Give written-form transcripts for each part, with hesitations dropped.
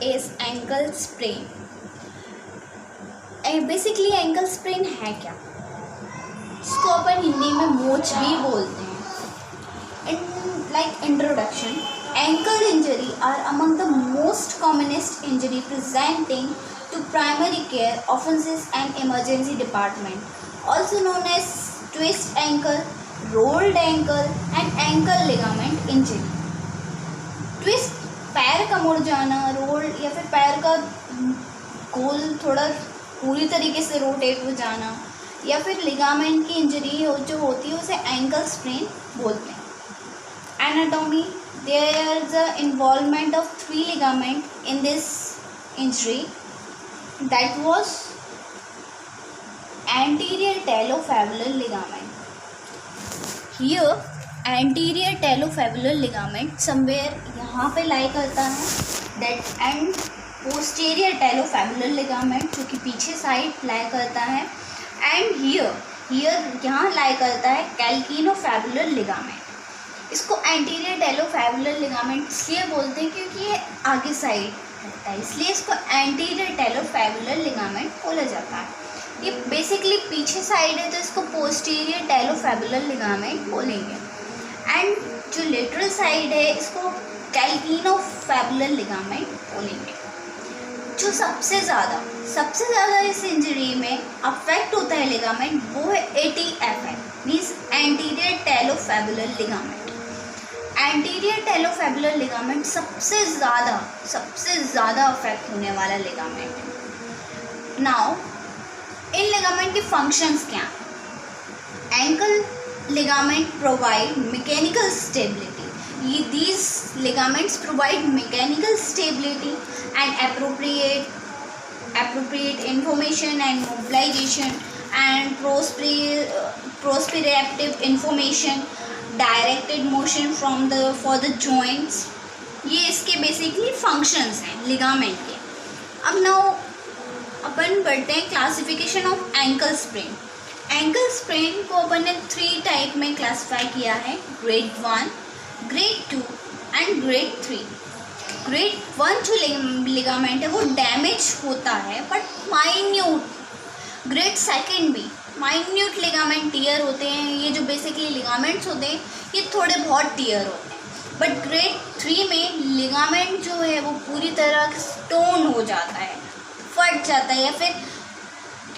is ankle sprain. Basically ankle sprain है क्या? इसको अपन हिंदी में मोच भी बोलते हैं. Like introduction, ankle injury are among the most commonest injury presenting to primary care offenses and emergency department, also known as twist ankle, rolled ankle and ankle ligament injury. Twist पैर का मुड़ जाना, रोल या फिर पैर का गोल थोड़ा पूरी तरीके से रोटेट हो जाना, या फिर लिगामेंट की इंजरी जो होती है उसे एंकल स्प्रेन बोलते हैं. Anatomy, there is the involvement of 3 ligament in this injury. That was anterior talofibular ligament. Here anterior talofibular ligament somewhere यहाँ पे लाई करता है. That and posterior talofibular ligament जो कि पीछे साइड लाई करता है. एंड हियर यहाँ लाई करता है कैल्किनोफेबुलर लिगामेंट. इसको एंटीरियर टेलोफेबुलर लिगामेंट इसलिए बोलते हैं क्योंकि ये आगे साइड रहता है, इसलिए इसको एंटीरियर टेलोफेबुलर लिगामेंट बोला जाता है. ये बेसिकली पीछे साइड है तो इसको पोस्टीरियर टेलोफेबुलर लिगामेंट बोलेंगे. एंड जो लेटरल साइड है इसको कैल्किनोफेबुलर लिगामेंट बोलेंगे. जो सबसे ज़्यादा इस इंजरी में अफेक्ट होता है लिगामेंट वो है ATFL, means anterior talofibular ligament. Anterior talofibular ligament सबसे ज़्यादा अफेक्ट होने वाला लिगामेंट है. नाउ इन लिगामेंट के फंक्शंस क्या हैं? Ankle ligament provide mechanical stability. These ligaments provide mechanical stability and appropriate information and mobilization and proprioceptive information, directed motion for the joints. ये इसके बेसिकली फंक्शंस हैं ligament के. अब now अपन बढ़ते हैं classification of ankle sprain. Ankle sprain को अपन ने 3 type में क्लासिफाई किया है, grade 1, grade 2 and grade 3. Grade 1 जो लिगामेंट है वो डैमेज होता है बट माइन्यूट. ग्रेड 2 भी माइन्यूट लिगामेंट टीयर होते हैं. ये जो बेसिकली लिगामेंट्स होते हैं ये थोड़े बहुत टीयर होते हैं. बट ग्रेड 3 में लिगामेंट जो है वो पूरी तरह स्टोन हो जाता है, फट जाता है या फिर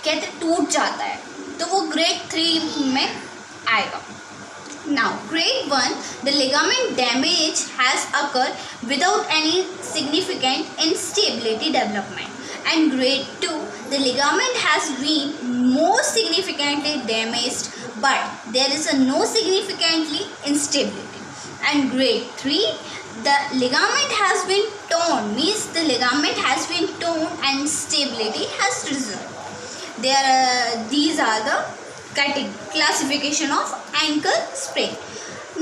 कहते टूट जाता है, तो वो ग्रेड 3 में आएगा. Now grade 1, the ligament damage has occur without any significant instability development. And grade 2, the ligament has been more significantly damaged but there is no significantly instability. And grade 3, the ligament has been torn, means the ligament has been torn and stability has risen. These are the classification of ankle sprain.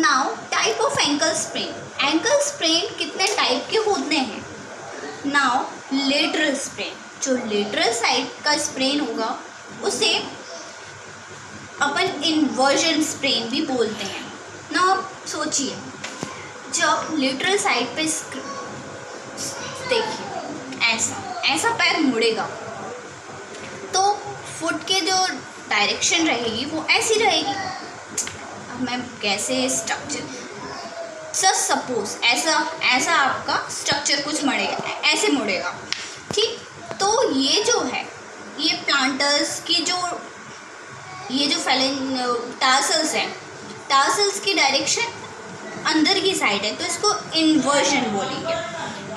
Now type of ankle sprain. Ankle sprain कितने type के होते हैं? Now lateral sprain, जो lateral side का sprain होगा उसे अपन inversion sprain भी बोलते हैं. Now सोचिए, जब लेटरल साइड पे देखिए ऐसा पैर मुड़ेगा तो फुट के जो डायरेक्शन रहेगी वो ऐसी रहेगी. अब मैं कैसे स्ट्रक्चर सपोज ऐसा आपका स्ट्रक्चर कुछ मुड़ेगा, ऐसे मुड़ेगा, ठीक. तो ये जो है ये प्लांटर्स की ये जो टार्सल्स हैं, टार्सल्स की डायरेक्शन अंदर की साइड है तो इसको इन्वर्जन बोलेंगे.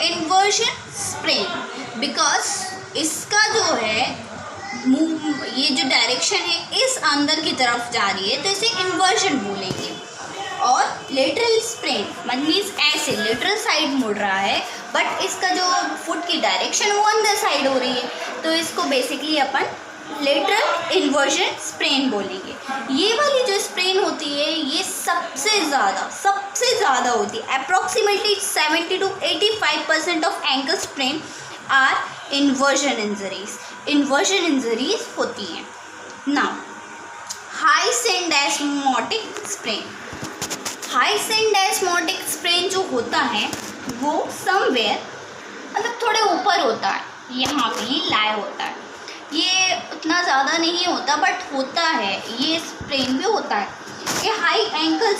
इन्वर्जन स्प्रेन, बिकॉज इसका जो है ये जो डायरेक्शन है इस अंदर की तरफ जा रही है तो इसे इन्वर्जन बोलेंगे. और लेटरल स्प्रेन मीन्स ऐसे लेटरल साइड मुड़ रहा है बट इसका जो फुट की डायरेक्शन वो अंदर साइड हो रही है तो इसको बेसिकली अपन लेटरल इन्वर्जन स्प्रेन बोलेंगे. ये वाली जो स्प्रेन होती है ये सबसे ज़्यादा होती है. Approximately 70 to 85% of ankle sprain are inversion injuries होती हैं. Now high syndesmotic sprain. High syndesmotic sprain जो होता है वो समवेयर मतलब थोड़े होता है, यहाँ पे ही लाई होता है। ये उतना ज़्यादा नहीं होता बट होता है, ये स्प्रेन भी होता है। ये high ankle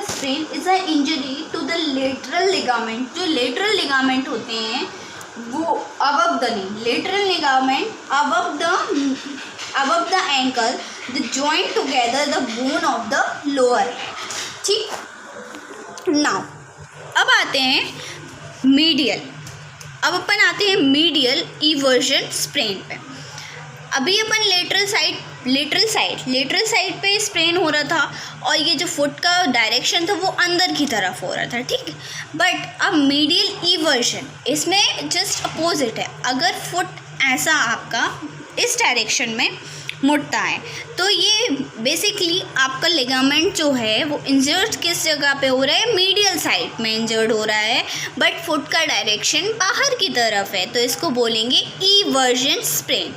sprain is a injury to the lateral ligament. जो लेटरल लिगामेंट होते हैं वो above the knee, lateral ligament above the ankle, the joint together the bone of the lower leg। ठीक, नाउ अब आते हैं मीडियल। अब अपन आते हैं मीडियल इवर्जन स्प्रेन पे। अभी अपन लेटरल साइड पे स्प्रेन हो रहा था और ये जो फुट का डायरेक्शन था वो अंदर की तरफ हो रहा था, ठीक। बट अब मीडियल इवर्जन, इसमें जस्ट अपोजिट है। अगर फुट ऐसा आपका इस डायरेक्शन में मुड़ता है तो ये बेसिकली आपका लिगामेंट जो है वो इंजर्ड किस जगह पे हो रहा है, मीडियल साइड में इंजर्ड हो रहा है, बट फुट का डायरेक्शन बाहर की तरफ है, तो इसको बोलेंगे ईवर्जन स्प्रेन,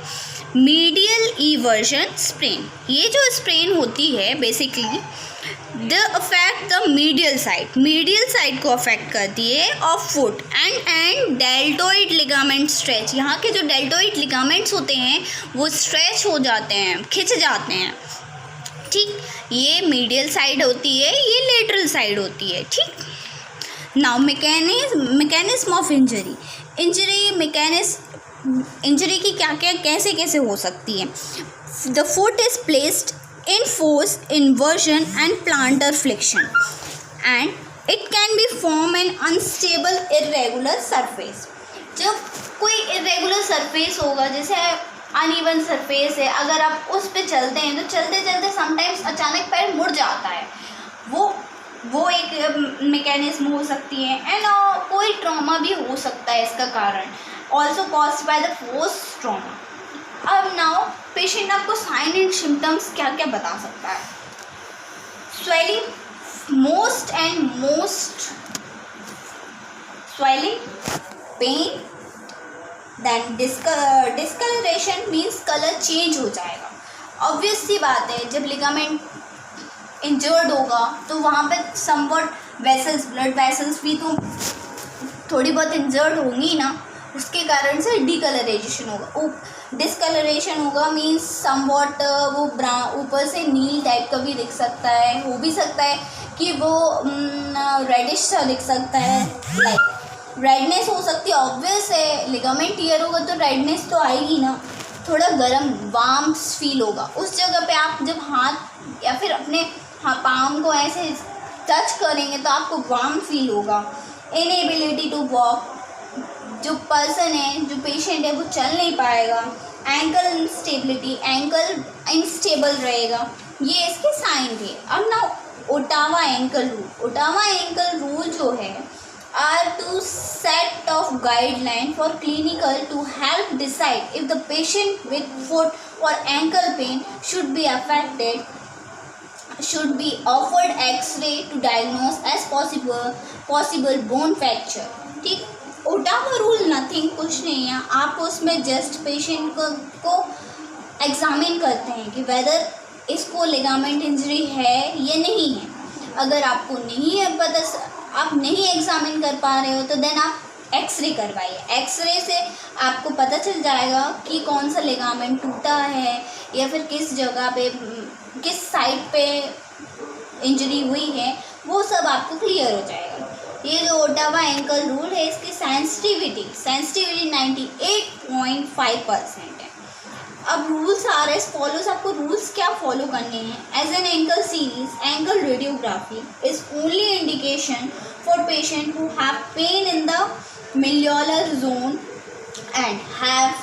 मीडियल ईवर्जन स्प्रेन। ये जो स्प्रेन होती है basically the affect the medial side को अफेक्ट करती है of foot and deltoid ligament stretch. यहाँ के जो डेल्टोइड लिगामेंट्स होते हैं वो स्ट्रेच हो जाते हैं, खिंच जाते हैं, ठीक। ये मीडियल साइड होती है, ये लेटरल साइड होती है, ठीक। नाउ मैकेनिज्म ऑफ इंजरी की क्या कैसे हो सकती है। The foot is placed in force inversion and plantar flexion and it can be form an unstable irregular surface। जब कोई irregular surface होगा, जैसे uneven surface है, अगर आप उस पे चलते हैं तो चलते समटाइम्स अचानक पैर मुड़ जाता है, वो एक मैकेनिज्म हो सकती है। एंड कोई ट्रॉमा भी हो सकता है इसका कारण, also caused by the force trauma. अब नाउ पेशेंट आपको साइन एंड सिम्टम्स क्या क्या बता सकता है। Swelling, most swelling, pain, then discoloration means colour change हो जाएगा। ऑब्वियस सी बात है, जब लिगामेंट इंजर्ड होगा तो वहाँ पे समवट वेसल्स, ब्लड वेसल्स भी तो थोड़ी बहुत इंजर्ड होंगी ना, उसके कारण से डिकलरेशन होगा। डिस्कलरेशन होगा मीन्स समवॉट वो ब्राउन ऊपर से नील टाइप का भी दिख सकता है, हो भी सकता है कि वो रेडिश सा दिख सकता है, लाइक रेडनेस हो सकती है। ऑब्वियस है, लिगामेंट टियर होगा तो रेडनेस तो आएगी ना, थोड़ा गर्म वार्म फील होगा। उस जगह पे आप जब हाथ या फिर अपने पाम को ऐसे टच करेंगे तो आपको वार्म फील होगा। इनएबिलिटी टू वॉक, जो पर्सन है, जो पेशेंट है वो चल नहीं पाएगा। एंकल इंस्टेबिलिटी, एंकल इनस्टेबल रहेगा, ये इसके साइन थे। अब ना ओटावा एंकल रूल जो है are two set of guideline for clinical to help decide if the patient with foot और ankle pain should be affected, should be offered x-ray to diagnose as possible bone fracture। ठीक, Ottawa rule nothing, कुछ नहीं है। आप उसमें just patient को examine करते हैं कि वेदर इसको लिगामेंट इंजरी है या नहीं है। अगर आपको नहीं है पता, आप नहीं एग्जामिन कर पा रहे हो तो देन आप एक्सरे करवाइए। एक्सरे से आपको पता चल जाएगा कि कौन सा लिगामेंट टूटा है या फिर किस जगह पे, किस साइड पे इंजरी हुई है, वो सब आपको क्लियर हो जाएगा। ये जो ओटावा एंकल रूल है इसकी सेंसिटिविटी 98.5% है। अब रूल्स आ रहे फॉलोज, आपको रूल्स क्या फॉलो करने हैं। As an ankle series, ankle radiography is only indication for patient who have pain in the malleolar zone and have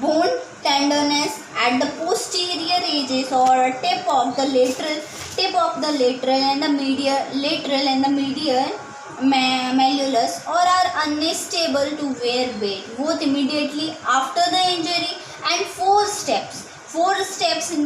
bone tenderness at the posterior edges or tip of the lateral and the medial malleolus, or are unstable to wear weight both immediately after the injury, and 4 steps in the